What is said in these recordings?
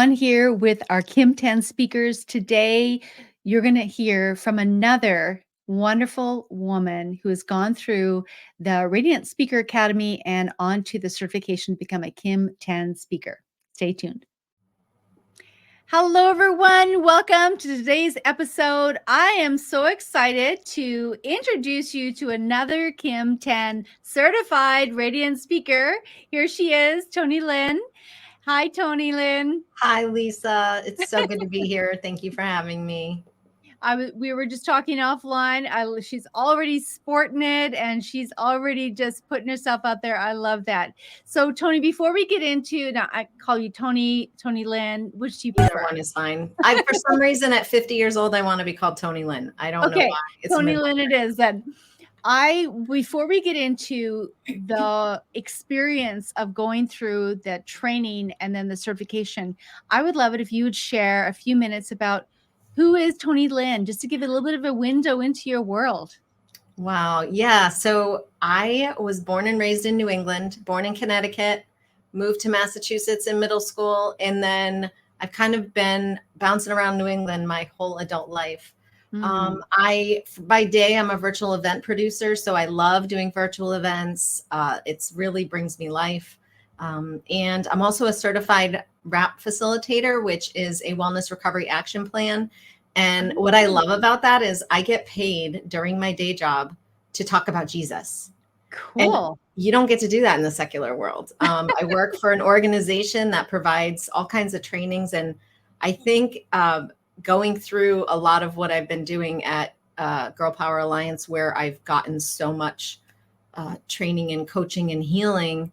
on here with our KIM10 speakers. Today, you're going to hear from another wonderful woman who has gone through the Radiant Speaker Academy and on to the certification to become a KIM10 speaker. Stay tuned. Hello, everyone. Welcome to today's episode. I am so excited to introduce you to another KIM10 certified Radiant speaker. Here she is, Toni Lynn. Hi, Toni Lynn. Hi, Lisa. It's so good to be here. Thank you for having me. We were just talking offline. She's already sporting it, and she's already just putting herself out there. I love that. So, Toni, before we get into, now I call you Toni Lynn. Which do you prefer? Either one is fine. For some reason, at 50 years old, I want to be called Toni Lynn. I don't know why. It's Toni Lynn it is then. Before we get into the experience of going through the training and then the certification, I would love it if you would share a few minutes about who is Toni Lynn, just to give it a little bit of a window into your world. Wow. Yeah. So I was born and raised in New England, born in Connecticut, moved to Massachusetts in middle school. And then I've kind of been bouncing around New England my whole adult life. By day, I'm a virtual event producer. So I love doing virtual events. It's really brings me life. And I'm also a certified RAP facilitator, which is a wellness recovery action plan. And what I love about that is I get paid during my day job to talk about Jesus. Cool. And you don't get to do that in the secular world. I work for an organization that provides all kinds of trainings. And I think going through a lot of what I've been doing at Girl Power Alliance, where I've gotten so much training and coaching and healing,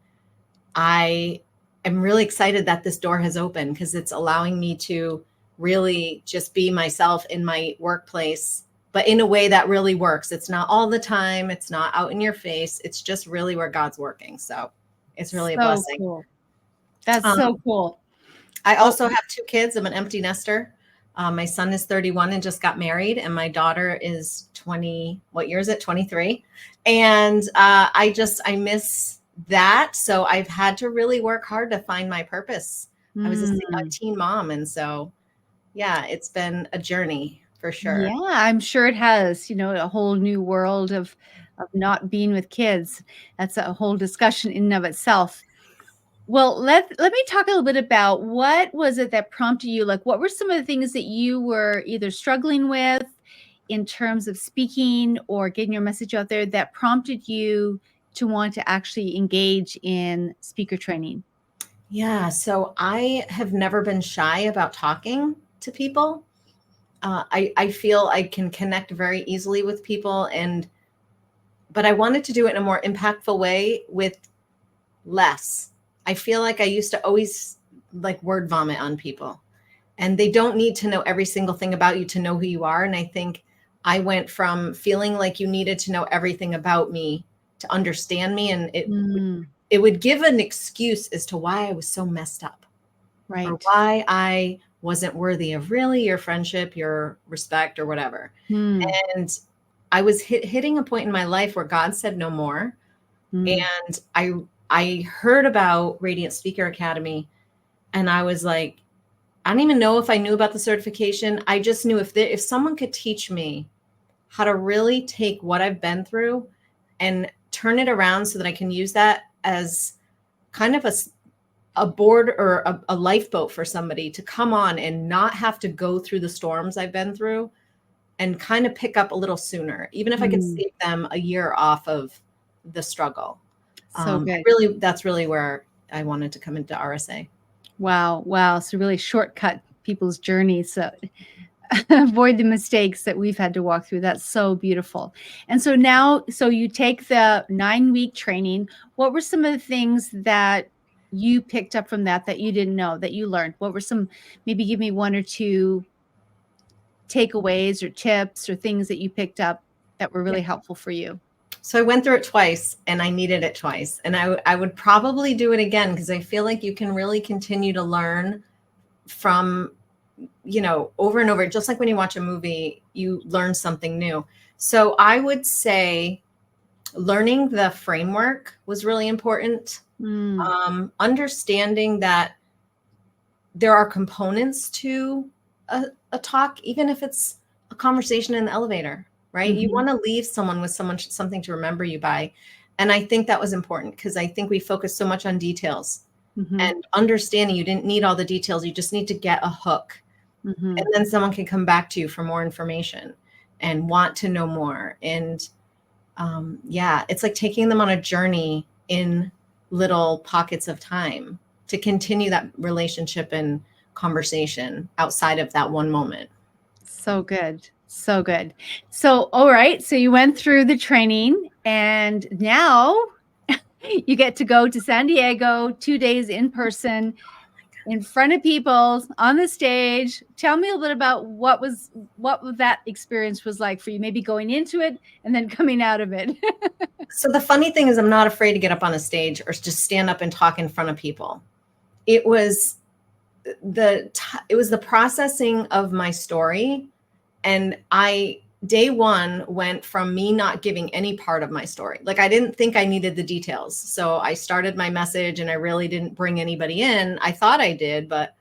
I am really excited that this door has opened because it's allowing me to really just be myself in my workplace, but in a way that really works. It's not all the time. It's not out in your face. It's just really where God's working. So it's really a blessing. Cool. That's so cool. I also have 2 kids. I'm an empty nester. My son is 31 and just got married, and my daughter is 20. What year is it? 23. And I miss that. So I've had to really work hard to find my purpose. I was a teen mom. And so, yeah, it's been a journey for sure. Yeah, I'm sure it has, a whole new world of not being with kids. That's a whole discussion in and of itself. Well, let me talk a little bit about what was it that prompted you? Like, what were some of the things that you were either struggling with in terms of speaking or getting your message out there that prompted you to want to actually engage in speaker training? Yeah, so I have never been shy about talking to people. I feel I can connect very easily with people, but I wanted to do it in a more impactful way with less. I feel like I used to always like word vomit on people, and they don't need to know every single thing about you to know who you are. And I think I went from feeling like you needed to know everything about me to understand me. And it would give an excuse as to why I was so messed up, right? Or why I wasn't worthy of really your friendship, your respect, or whatever. And I was hitting a point in my life where God said no more. And I heard about Radiant Speaker Academy, and I was like, I don't even know if I knew about the certification. I just knew if someone could teach me how to really take what I've been through and turn it around so that I can use that as kind of a board or a lifeboat for somebody to come on and not have to go through the storms I've been through and kind of pick up a little sooner, even if I could save them a year off of the struggle. So good. That's really where I wanted to come into RSA. Wow. So really shortcut people's journeys. So avoid the mistakes that we've had to walk through. That's so beautiful. And so now, you take the 9-week training. What were some of the things that you picked up from that you didn't know, that you learned? What were some, maybe give me 1 or 2 takeaways or tips or things that you picked up that were really helpful for you? So I went through it twice, and I needed it twice. And I would probably do it again, because I feel like you can really continue to learn from, over and over. Just like when you watch a movie, you learn something new. So I would say learning the framework was really important. Understanding that there are components to a talk, even if it's a conversation in the elevator, right? You want to leave someone with something to remember you by. And I think that was important because I think we focus so much on details and understanding you didn't need all the details. You just need to get a hook. And then someone can come back to you for more information and want to know more. And yeah, it's like taking them on a journey in little pockets of time to continue that relationship and conversation outside of that one moment. So good. So good. So, all right. So you went through the training and now you get to go to San Diego 2 days in person in front of people on the stage. Tell me a little bit about what that experience was like for you, maybe going into it and then coming out of it. So the funny thing is I'm not afraid to get up on a stage or just stand up and talk in front of people. It was the processing of my story. And day one went from me not giving any part of my story. Like I didn't think I needed the details. So I started my message and I really didn't bring anybody in. I thought I did, but,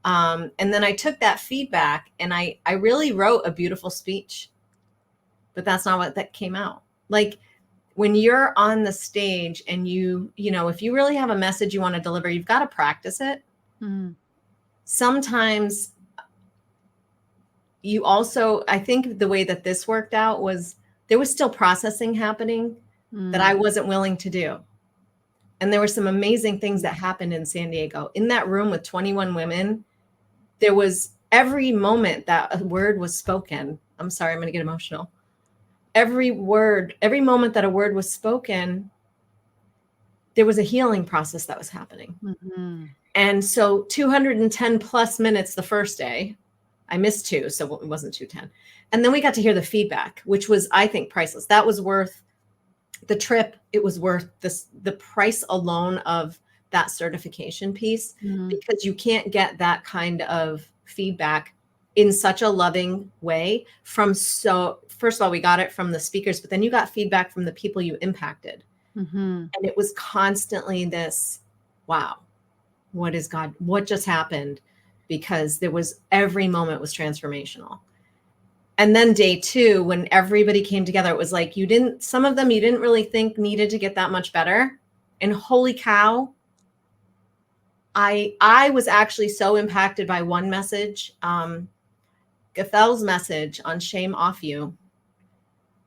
and then I took that feedback and I really wrote a beautiful speech, but that's not what that came out. Like when you're on the stage and you know, if you really have a message you want to deliver, you've got to practice it. Sometimes you also, I think the way that this worked out was there was still processing happening that I wasn't willing to do. And there were some amazing things that happened in San Diego. In that room with 21 women, there was every moment that a word was spoken. I'm sorry, I'm going to get emotional. Every moment that a word was spoken, there was a healing process that was happening. And so 210 plus minutes the first day, I missed 2, so it wasn't 210. And then we got to hear the feedback, which was, I think, priceless. That was worth the trip. It was worth the price alone of that certification piece, because you can't get that kind of feedback in such a loving way first of all, we got it from the speakers, but then you got feedback from the people you impacted. And it was constantly this, wow, what just happened? Because every moment was transformational. And then day 2, when everybody came together, it was like some of them you didn't really think needed to get that much better. And holy cow, I was actually so impacted by one message. Gathel's message on Shame Off You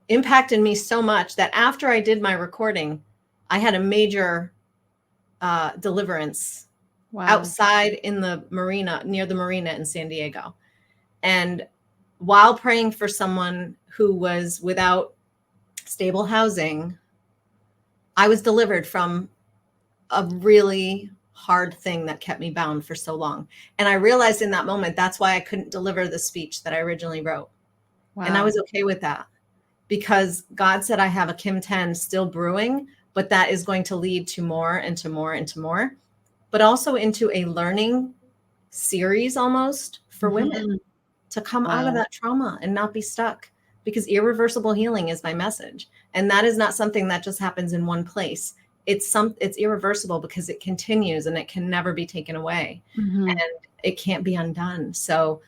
impacted me so much that after I did my recording, I had a major deliverance outside in the marina, near the marina in San Diego. And while praying for someone who was without stable housing, I was delivered from a really hard thing that kept me bound for so long. And I realized in that moment, that's why I couldn't deliver the speech that I originally wrote. And I was okay with that because God said I have a KIM10 still brewing, but that is going to lead to more and to more and to more, but also into a learning series almost for women to come out of that trauma and not be stuck, because irreversible healing is my message. And that is not something that just happens in one place. It's irreversible because it continues and it can never be taken away and it can't be undone. So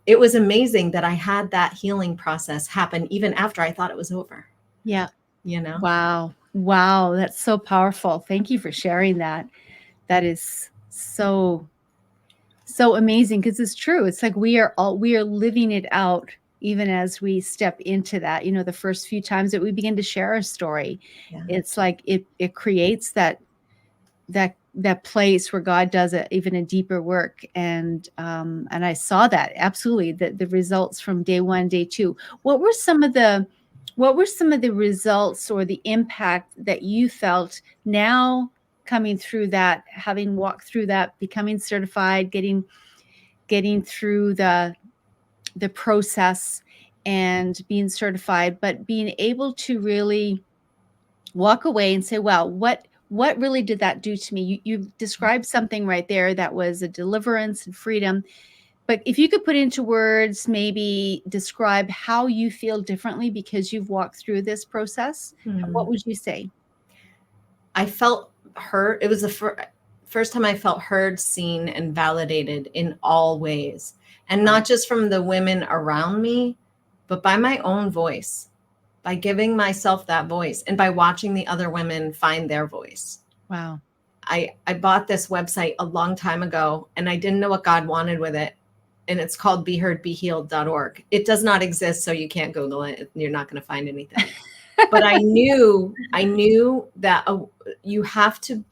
it was amazing that I had that healing process happen even after I thought it was over. Yeah. You know? Wow. That's so powerful. Thank you for sharing that. That is so amazing, because it's true. It's like we are living it out even as we step into that, the first few times that we begin to share our story. It's like it creates that place where God does even a deeper work. And I saw that absolutely, the results from day 1, day 2. What were some of the results or the impact that you felt now coming through that, having walked through that, becoming certified, getting through the process and being certified, but being able to really walk away and say, wow, what really did that do to me? You described something right there that was a deliverance and freedom. But if you could put into words, maybe describe how you feel differently because you've walked through this process, what would you say? I felt hurt. It was first time I felt heard, seen, and validated in all ways. And not just from the women around me, but by my own voice, by giving myself that voice and by watching the other women find their voice. Wow. I bought this website a long time ago and I didn't know what God wanted with it. And it's called BeHeardBeHealed.org. It does not exist, so you can't Google it. You're not going to find anything. But I knew that you have to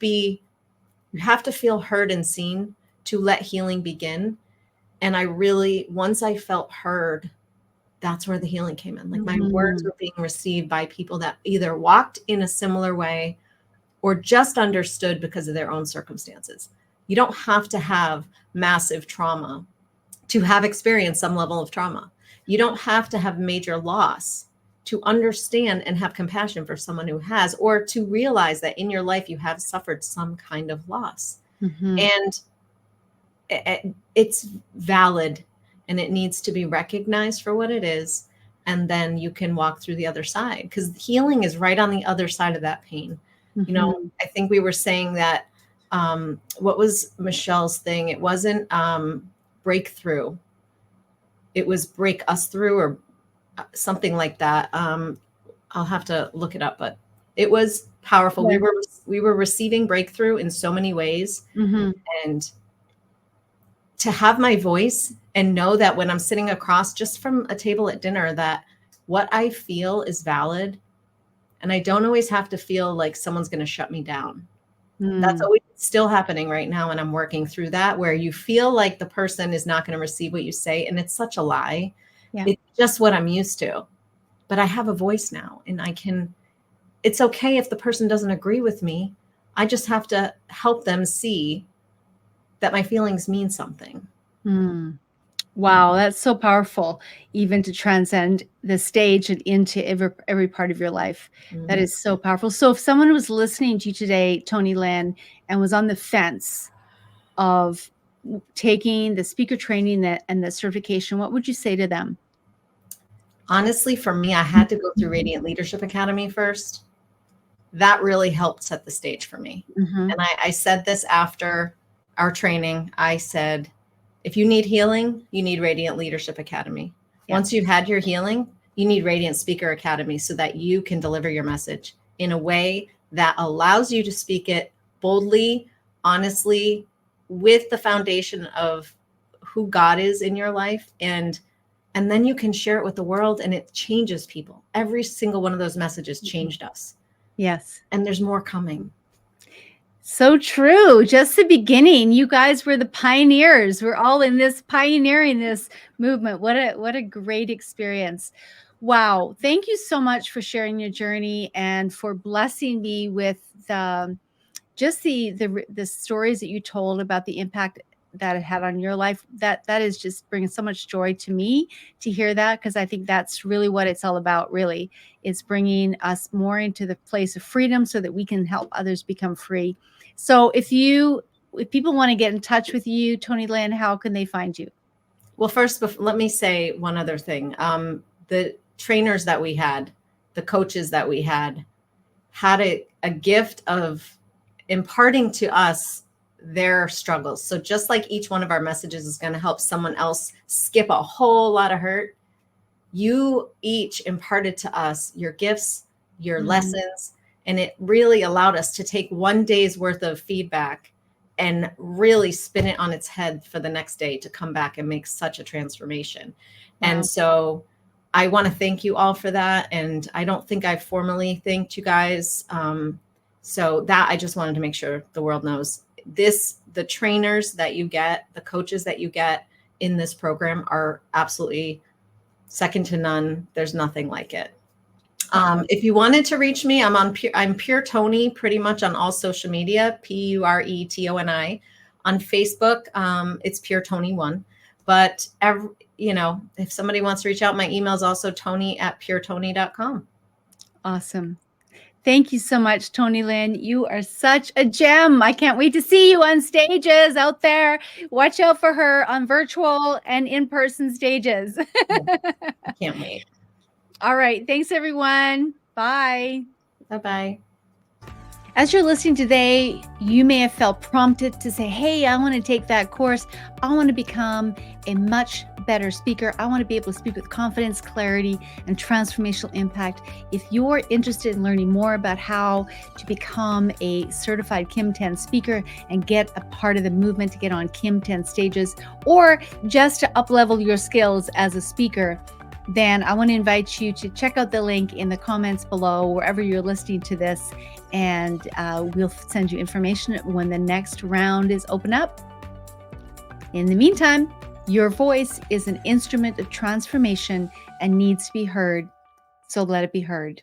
feel heard and seen to let healing begin. And once I felt heard, that's where the healing came in. Like my words were being received by people that either walked in a similar way or just understood because of their own circumstances. You don't have to have massive trauma to have experienced some level of trauma. You don't have to have major loss to understand and have compassion for someone who has, or to realize that in your life you have suffered some kind of loss. And it's valid and it needs to be recognized for what it is. And then you can walk through the other side, because healing is right on the other side of that pain. You know, I think we were saying that, what was Michelle's thing? It wasn't breakthrough. It was break us through, or something like that. I'll have to look it up, but it was powerful. Yeah. We were receiving breakthrough in so many ways. And to have my voice and know that when I'm sitting across just from a table at dinner, that what I feel is valid. And I don't always have to feel like someone's going to shut me down. That's always still happening right now. And I'm working through that, where you feel like the person is not going to receive what you say. And it's such a lie. Yeah. It's just what I'm used to. But I have a voice now, and it's okay if the person doesn't agree with me. I just have to help them see that my feelings mean something. Wow, that's so powerful, even to transcend the stage and into every part of your life. That is so powerful. So if someone was listening to you today, Toni Lynn, and was on the fence of taking the speaker training and the certification, what would you say to them? Honestly, for me, I had to go through Radiant Leadership Academy first. That really helped set the stage for me. And I said this after our training. I said, if you need healing, you need Radiant Leadership Academy. Yeah. Once you've had your healing, you need Radiant Speaker Academy, so that you can deliver your message in a way that allows you to speak it boldly, honestly, with the foundation of who God is in your life. And then you can share it with the world, and it changes people. Every single one of those messages changed us. Yes. And there's more coming. So true. Just the beginning. You guys were the pioneers. We're all in this, pioneering this movement. What a great experience. Wow. Thank you so much for sharing your journey and for blessing me with the stories that you told about the impact that it had on your life. That is just bringing so much joy to me to hear that, because I think that's really what it's all about. Really, it's bringing us more into the place of freedom so that we can help others become free. So if people want to get in touch with you, Toni Lynn, how can they find you? Well, first, let me say one other thing. The trainers that we had, the coaches that we had a gift of imparting to us their struggles. So just like each one of our messages is going to help someone else skip a whole lot of hurt, you each imparted to us your gifts, your lessons, and it really allowed us to take one day's worth of feedback and really spin it on its head for the next day to come back and make such a transformation. Wow. And so I want to thank you all for that. And I don't think I've formally thanked you guys. So that I just wanted to make sure the world knows the trainers that you get, the coaches that you get in this program are absolutely second to none. There's nothing like it. If you wanted to reach me, I'm Pure Toni pretty much on all social media, PURETONI. On Facebook, it's Pure Toni 1. But if somebody wants to reach out, my email is also toni@puretoni.com. Awesome. Thank you so much, Toni Lynn. You are such a gem. I can't wait to see you on stages out there. Watch out for her on virtual and in-person stages. I can't wait. All right. Thanks, everyone. Bye. Bye-bye. As you're listening today, you may have felt prompted to say, hey, I want to take that course. I want to become a much better speaker. I want to be able to speak with confidence, clarity, and transformational impact. If you're interested in learning more about how to become a certified KIM10 speaker and get a part of the movement to get on KIM10 stages, or just to up-level your skills as a speaker, then I want to invite you to check out the link in the comments below, wherever you're listening to this, and we'll send you information when the next round is open up. In the meantime, your voice is an instrument of transformation and needs to be heard, so let it be heard.